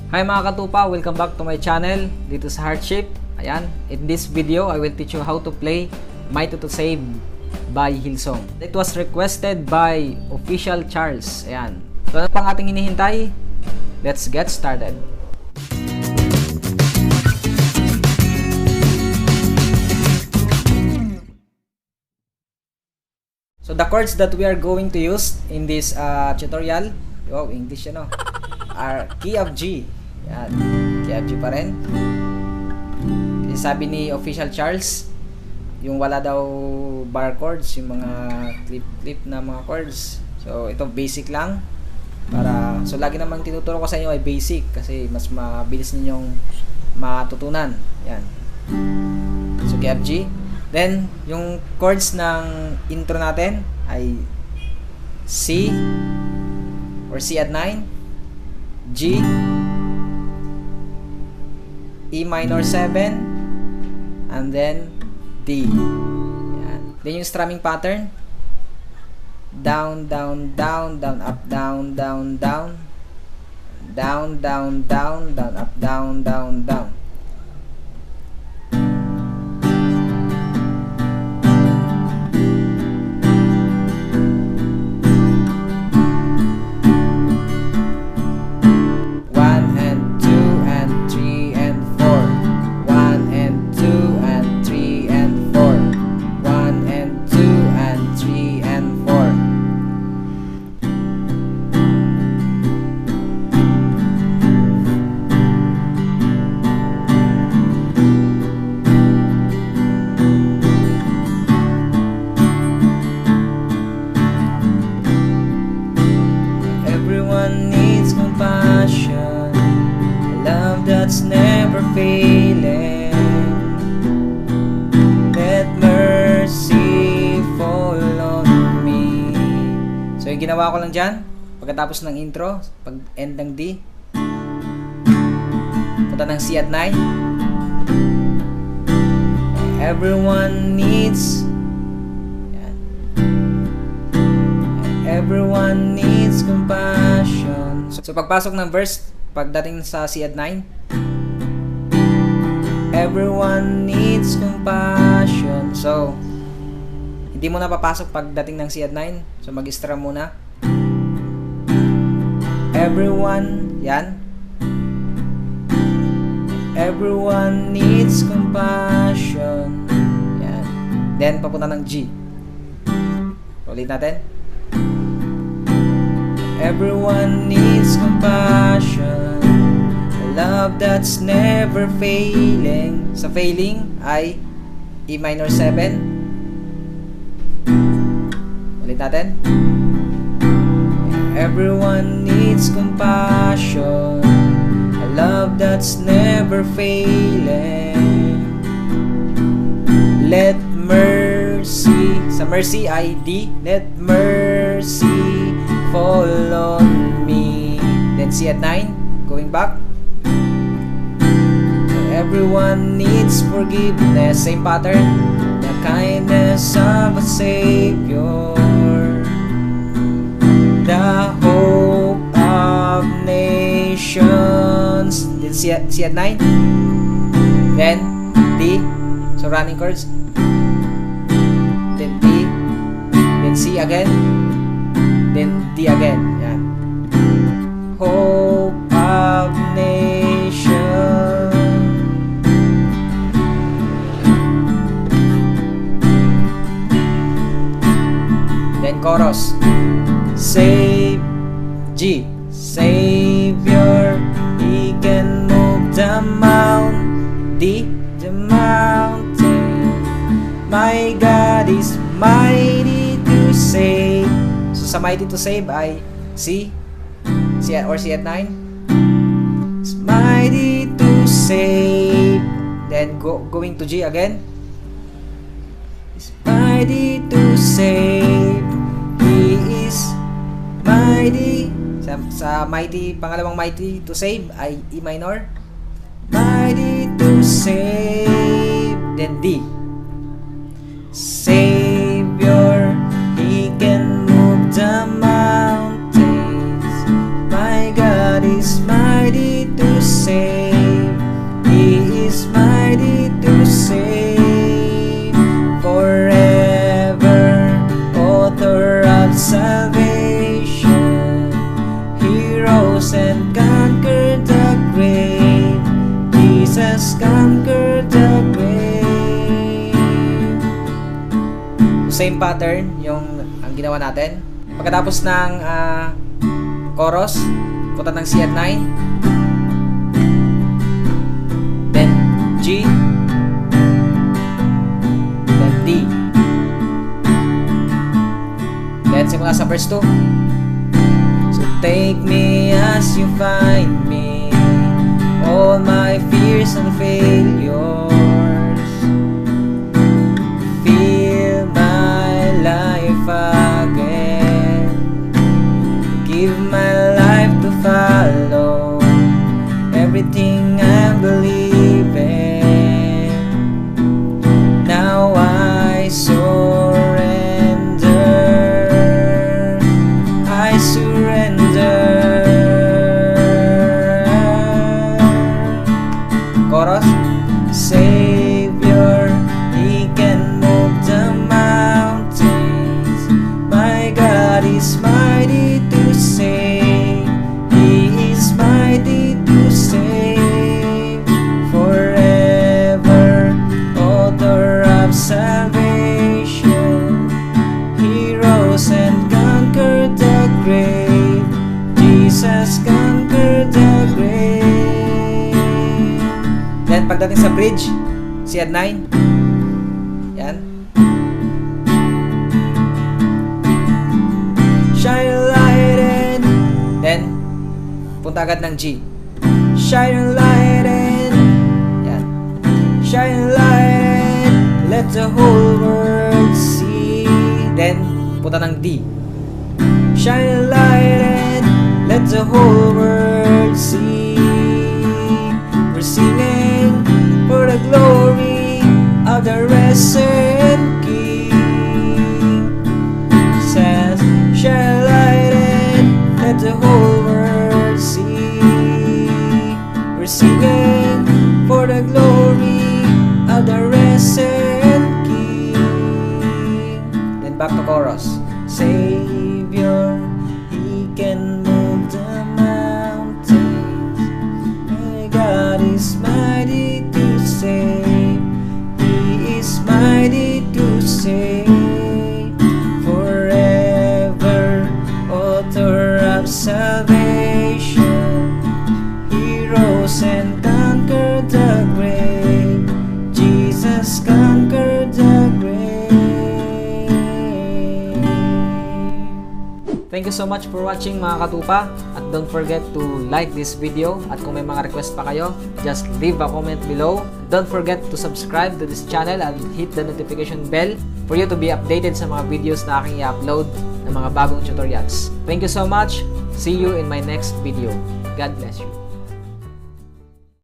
Hi mga katupa, welcome back to my channel dito sa HeartSheep. Ayan, in this video I will teach you how to play Mighty to Save by Hillsong. It was requested by Official Charles. Ayan. So ano pang ating hinihintay? Let's get started. So the chords that we are going to use in this tutorial, English yan, are key of G. Yan, key of G pa rin. Kasi sabi ni Official Charles, yung wala daw bar chords, yung mga clip na mga chords. So ito basic lang. So lagi namang tinuturo ko sa inyo ay basic kasi mas mabilis ninyong matutunan. Yan. So key of G. Then, yung chords ng intro natin ay C or C at 9, G, E minor 7, and then D. Yan. Then yung strumming pattern, down, down, down, down, up, down, down, down, down, down, down, down, up, down, down, down. That's never failing. Let mercy fall on me. So yung ginawa ko lang dyan, pagkatapos ng intro, pag end ng D, punta ng C at 9. Everyone needs, yan. Everyone needs compassion. So pagpasok ng verse, pagdating sa C at 9, everyone needs compassion. So, hindi mo na papasok pagdating ng C at 9. So, mag-strum muna. Everyone, yan. Everyone needs compassion. Yan. Then, papunta ng G. Ulit natin. Everyone needs compassion. Love that's never failing. Sa failing ay E minor 7. Ulit natin. Everyone needs compassion. A love that's never failing. Let mercy. Sa mercy ay D. Let mercy fall on me. Then C at 9. Going back. Everyone needs forgiveness. Same pattern. The kindness of a Savior. The hope of nations. Then C at 9. Then D. So running chords. Then D. Then C again. Then D again. Yan. Hope of nations. Then chorus. Save G. Savior, He can move the mountain. D. The mountain. My God is mighty to save. So sa mighty to save ay C. C or C at 9. It's mighty to save. Then going to G again. It's mighty to save. He is mighty. Sa mighty, pangalawang mighty to save ay E minor. Mighty to save. Then D. Savior, He can move the mountains. My God is mighty to string pattern yung ang ginawa natin. Pagkatapos ng chorus, punta ng C at 9, then G, then D, then simula sa verse 2. So take me as you find me, all my fears and failures, fill my life again, give my life to follow everything I'm believing. Now I surrender, I surrender. Chorus. Savior, He can move the mountains. My God is mighty to save. He is mighty to save. Forever, author of salvation. He rose and conquered the grave. Jesus conquered the grave. Then pagdating sa bridge, C at 9. Yan. Shine a light in. Then punta agad ng G. Shine a light in. Yan. Shine a light in. Let the whole world see. Then punta ng D. Shine a light in. Let the whole world see. We're singing for the glory of the risen King. Says, shine a light in, let the whole world see. We're singing for the glory of the risen King. Then back to chorus. Savior, He can move the mountains. My God is mighty to save. He is mighty to save. Forever, author of salvation. He rose and conquered the grave. Jesus conquered the grave. Thank you so much for watching mga katupa, at don't forget to like this video, at kung may mga request pa kayo, just leave a comment below. Don't forget to subscribe to this channel and hit the notification bell for you to be updated sa mga videos na aking i-upload ng mga bagong tutorials. Thank you so much. See you in my next video. God bless you.